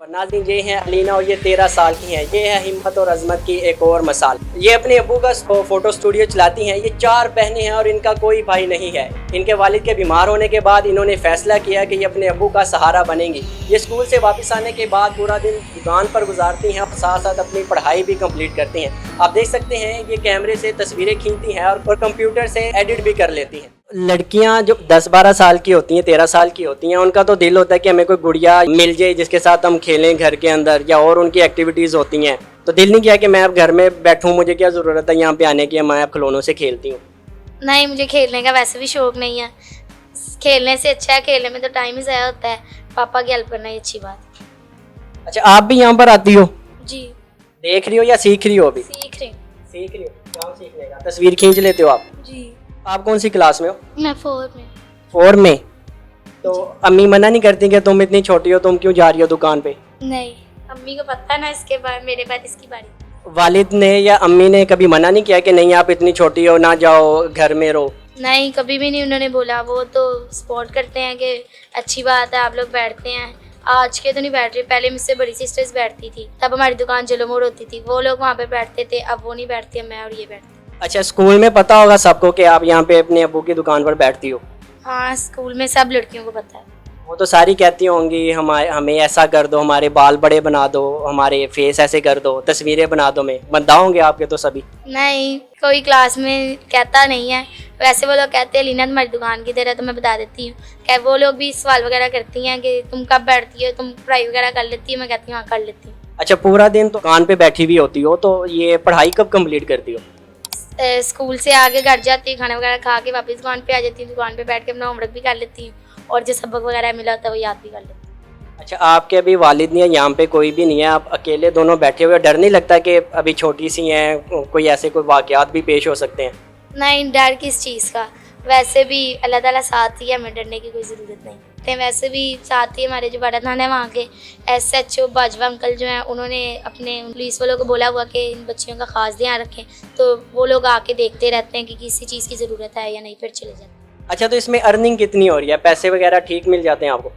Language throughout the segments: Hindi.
और नाज़रीन ये हैं अलीना और ये 13 साल की हैं। ये है हिम्मत और अजमत की एक और मिसाल। ये अपने अब्बू का फ़ोटो स्टूडियो चलाती हैं। ये 4 बहनें हैं और इनका कोई भाई नहीं है। इनके वालिद के बीमार होने के बाद इन्होंने फ़ैसला किया कि ये अपने अब्बू का सहारा बनेंगी। ये स्कूल से वापस आने के बाद पूरा दिन दुकान पर गुजारती हैं और साथ साथ अपनी पढ़ाई भी कंप्लीट करती हैं। आप देख सकते हैं ये कैमरे से तस्वीरें खींचती हैं और कंप्यूटर से एडिट भी कर लेती हैं। लड़कियां जो 10-12 साल की होती हैं, 13 साल की होती हैं, उनका तो दिल होता है कि हमें कोई गुड़िया मिल जाए जिसके साथ हम खेलें घर के अंदर, या और उनकी एक्टिविटीज़ होती हैं। तो दिल नहीं किया कि मैं अब घर में बैठूं, मुझे क्या ज़रूरत है यहाँ पे आने की, मैं अब खिलौनों से खेलती हूँ। नहीं, मुझे खेलने का वैसे भी शौक नहीं है। खेलने से अच्छा है, खेलने में तो टाइम ही ज़ाया होता है। पापा की हेल्प करना ही अच्छी बात है। अच्छा, आप भी यहाँ पर आती हो? जी, देख रही हो या सीख रही हो? अभी सीख रही हूँ। सीख रही हो? क्या सीखने का? तस्वीर खींच लेते हो आप? जी, आप कौन सी क्लास में हो? मैं 4 में। 4 में? तो अम्मी मना नहीं करती कि तुम इतनी छोटी हो, तुम क्यों जा रही हो दुकान पे? नहीं, अम्मी को पता है ना इसके बारे, मेरे बाद इसकी बारी। वालिद ने या अम्मी ने कभी मना नहीं किया कि नहीं आप इतनी छोटी हो, ना जाओ, घर में रहो? नहीं, कभी भी नहीं उन्होंने बोला। वो तो सपोर्ट करते हैं कि अच्छी बात है, आप लोग बैठते हैं। आज के तो नहीं बैठ रही, पहले मुझसे बड़ी सिस्टर्स बैठती थी, तब हमारी दुकान जलो मोड़ होती थी, वो लोग वहाँ पे बैठते थे। अब वो नहीं बैठते, मैं और ये बैठते। अच्छा, स्कूल में पता होगा सबको कि आप यहाँ पे अपने अब्बू की दुकान पर बैठती हो? हाँ, स्कूल में सब लड़कियों को पता है। वो तो सारी कहती होंगी हमें ऐसा कर दो, हमारे बाल बड़े बना दो, हमारे फेस ऐसे कर दो, तस्वीरें बना दो। में बंदा होंगे आपके तो सभी? नहीं, कोई क्लास में कहता नहीं है। वैसे वो लोग कहते हैं लीना तुम्हारी दुकान किधर है, तो मैं बता देती हूँ। क्या वो लोग भी सवाल वगैरह करती हैं कि तुम कब बैठती हो, तुम पढ़ाई वगैरह कर लेती हो? मैं कहती हूँ हाँ, कर लेती हूँ। अच्छा, पूरा दिन तो दुकान पे बैठी हुई होती हो, तो ये पढ़ाई कब कंप्लीट करती हो? स्कूल से आके घर जाती हूँ, खाना वगैरह खा के वापस दुकान पे आ जाती हूँ। दुकान पे बैठ के अपना होमवर्क भी कर लेती हूँ और जो सबक वगैरह मिला होता है वो याद भी कर लेती हूँ। अच्छा, आपके अभी वालिद नहीं है, यहाँ पे कोई भी नहीं है, आप अकेले दोनों बैठे हुए, डर नहीं लगता कि अभी छोटी सी हैं, कोई ऐसे कोई वाक़यात भी पेश हो सकते हैं? नहीं, डर किस चीज़ का? वैसे भी अल्लाह ताला साथ ही है, हमें डरने की कोई ज़रूरत नहीं है। वैसे भी साथ ही हमारे जो बड़ा थाना है वहाँ के SHO बाजवा अंकल जो हैं, उन्होंने अपने पुलिस वालों को बोला हुआ कि इन बच्चियों का ख़ास ध्यान रखें। तो वो लोग आके देखते रहते हैं कि किसी चीज़ की ज़रूरत है या नहीं, फिर चले जाते हैं। अच्छा, तो इसमें अर्निंग कितनी हो रही है? पैसे वगैरह ठीक मिल जाते हैं आपको?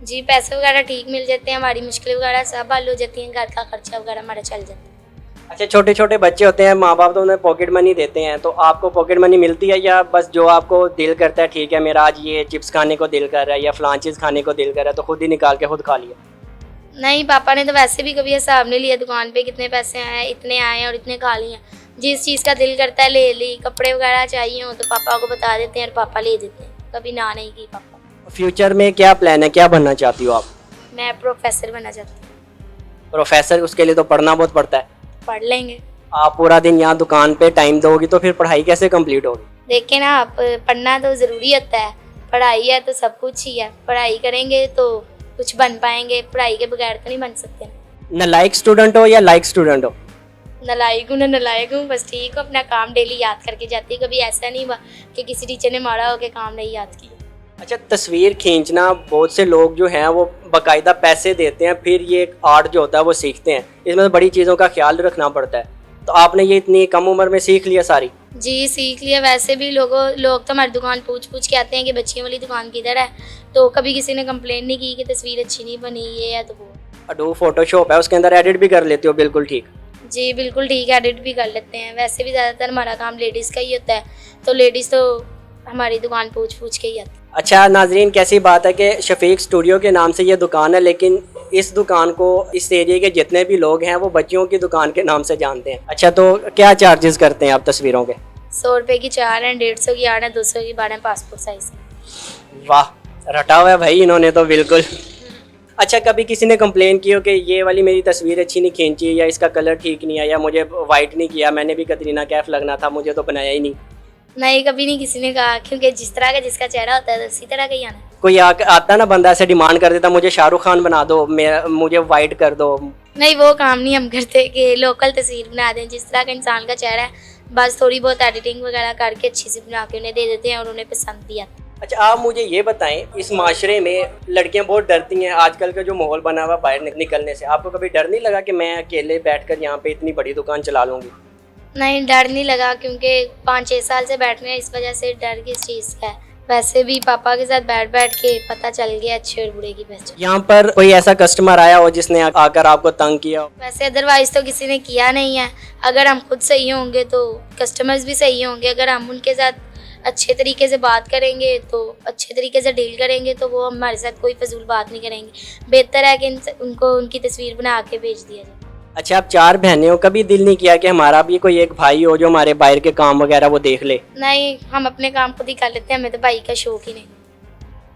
जी, पैसे वगैरह ठीक मिल जाते हैं, हमारी मुश्किल वगैरह सब हल हो जाती हैं, घर का खर्चा वगैरह हमारा चल जाता है। अच्छा, छोटे छोटे बच्चे होते हैं, माँ बाप तो उन्हें पॉकेट मनी देते हैं, तो आपको पॉकेट मनी मिलती है या बस जो आपको दिल करता है, ठीक है मेरा आज ये चिप्स खाने को दिल कर रहा है या फलां चीज़ खाने को दिल कर रहा है, तो खुद ही निकाल के खुद खा लिया? नहीं, पापा ने तो वैसे भी कभी हिसाब नहीं लिया दुकान पे कितने पैसे आए, इतने आए और इतने खा लिए। जिस चीज़ का दिल करता है ले ली। कपड़े वगैरह चाहिए हो तो पापा को बता देते हैं और पापा ले देते हैं, कभी ना नहीं की पापा। फ्यूचर में क्या प्लान है, क्या बनना चाहती हो आप? मैं प्रोफेसर बनना चाहती हूँ। प्रोफेसर? उसके लिए तो पढ़ना बहुत पड़ता है। पढ़ लेंगे। आप पूरा दिन यहाँ दुकान पे टाइम दोगी तो फिर पढ़ाई कैसे कंप्लीट होगी? देखें ना आप, पढ़ना तो ज़रूरी होता है। पढ़ाई है तो सब कुछ ही है। पढ़ाई करेंगे तो कुछ बन पाएंगे, पढ़ाई के बगैर तो नहीं बन सकते। नालायक स्टूडेंट हो या लाइक स्टूडेंट हो? नालायक हूँ ना नालायक हूँ, बस ठीक हो, अपना काम डेली याद करके जाती है। कभी ऐसा नहीं हुआ कि किसी टीचर ने मारा हो के काम नहीं याद किया। अच्छा, तस्वीर खींचना बहुत से लोग जो हैं वो बाकायदा पैसे देते हैं, फिर ये एक आर्ट जो होता है वो सीखते हैं। इसमें बड़ी चीज़ों का ख्याल रखना पड़ता है, तो आपने ये इतनी कम उम्र में सीख लिया सारी? जी, सीख लिया। वैसे भी लोग तो हमारी दुकान पूछ के आते हैं कि बच्चियों वाली दुकान किधर है, तो कभी किसी ने कंप्लेन नहीं की कि तस्वीर अच्छी नहीं बनी, ये है तो वो। अडोब फोटोशॉप है, उसके अंदर एडिट भी कर लेते हो? बिल्कुल ठीक। जी, बिल्कुल ठीक, एडिट भी कर लेते हैं। वैसे भी ज़्यादातर हमारा काम लेडीज़ का ही होता है, तो लेडीज़ तो हमारी दुकान पूछ के ही आती है। अच्छा नाजरीन, कैसी बात है कि शफीक स्टूडियो के नाम से ये दुकान है, लेकिन इस दुकान को इस एरिया के जितने भी लोग हैं वो बच्चियों की दुकान के नाम से जानते हैं। अच्छा, तो क्या चार्जेस करते हैं आप तस्वीरों के? 100 रुपये की 4 हैं, 150 की 8 हैं, 200 की 12 हैं, पासपोर्ट साइज है। वाह, रटा हुआ है भाई इन्होंने तो बिल्कुल। अच्छा, कभी किसी ने कंप्लेन की हो कि ये वाली मेरी तस्वीर अच्छी नहीं खींची, या इसका कलर ठीक नहीं है, या मुझे वाइट नहीं किया, मैंने भी कतरीना कैफ लगना था, मुझे तो बनाया ही नहीं? नहीं, कभी नहीं किसी ने कहा, क्योंकि जिस तरह का जिसका चेहरा होता है तो उसी तरह का ही आना है। कोई आता ना बंदा ऐसे डिमांड कर देता मुझे शाहरुख खान बना दो, मुझे वाइट कर दो? नहीं, वो काम नहीं हम करते कि लोकल तस्वीर बना दें। जिस तरह का इंसान का चेहरा है, बस थोड़ी बहुत एडिटिंग वगैरह करके अच्छी सी बना के उन्हें दे देते हैं और उन्हें पसंद भी आता है। अच्छा, आप मुझे ये बताएं, इस माशरे में लड़कियां बहुत डरती हैं, आजकल का जो माहौल बना हुआ बाहर निकलने से, आपको कभी डर नहीं लगा कि मैं अकेले बैठकर यहाँ पे इतनी बड़ी दुकान चला लूँगी? नहीं, डर नहीं लगा, क्योंकि 5-6 साल से बैठ रहे हैं, इस वजह से डर किस चीज़ का है। वैसे भी पापा के साथ बैठ बैठ के पता चल गया अच्छे और बुरे की पहचान। यहाँ पर कोई ऐसा कस्टमर आया हो जिसने आकर आपको तंग किया हो? वैसे अदरवाइज तो किसी ने किया नहीं है। अगर हम खुद सही होंगे तो कस्टमर्स भी सही होंगे। अगर हम उनके साथ अच्छे तरीके से बात करेंगे तो अच्छे तरीके से डील करेंगे तो वो हमारे साथ कोई फजूल बात नहीं करेंगे। बेहतर है कि उनको उनकी तस्वीर बना के भेज दिया जाए। अच्छा, आप 4 बहनें हो, कभी दिल नहीं किया कि हमारा भी कोई एक भाई हो जो हमारे बाहर के काम वगैरह वो देख ले? नहीं, हम अपने काम खुद ही कर लेते हैं, हमें तो भाई का शौक ही नहीं।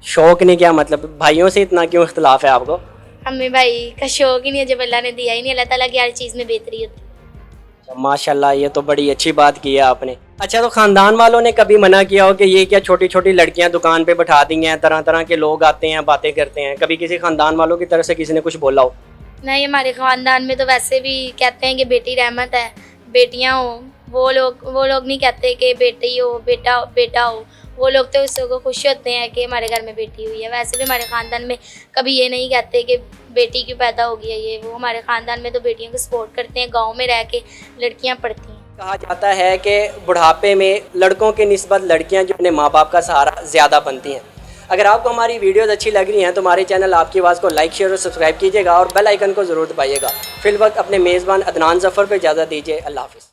शौक नहीं? क्या मतलब, भाइयों से इतना क्यों इख्तलाफ है आपको? हमें भाई का शौक ही नहीं है, जब अल्लाह ने दिया ही नहीं। अल्लाह ताला की हर चीज़ में बेहतरी होती है। माशाल्लाह, ये तो बड़ी अच्छी बात की है आपने। अच्छा, तो खानदान वालों ने कभी मना किया हो कि ये क्या छोटी छोटी लड़कियां दुकान पे बैठा दी हैं, तरह तरह के लोग आते हैं बातें करते हैं, कभी किसी खानदान वालों की तरफ से किसी ने कुछ बोला हो? नहीं, हमारे ख़ानदान में तो वैसे भी कहते हैं कि बेटी रहमत है, बेटियां हो। वो लोग नहीं कहते कि बेटी हो, बेटा हो। वो लोग तो उसको खुश होते हैं कि हमारे घर में बेटी हुई है। वैसे भी हमारे ख़ानदान में कभी ये नहीं कहते कि बेटी क्यों पैदा होगी है ये वो। हमारे ख़ानदान में तो बेटियों को सपोर्ट करते हैं। गाँव में रह के लड़कियाँ पढ़ती हैं। कहा जाता है कि बुढ़ापे में लड़कों के निस्बत लड़कियां जो अपने माँ बाप का सहारा ज़्यादा बनती हैं। अगर आपको हमारी वीडियोस अच्छी लग रही हैं तो हमारे चैनल आपकी आवाज़ को लाइक, शेयर और सब्सक्राइब कीजिएगा और बेल आइकन को ज़रूर दबाइएगा। फिल वक्त अपने मेज़बान अदनान ज़फ़र पर इजाज़त दीजिए। अल्लाह हाफ़िज़।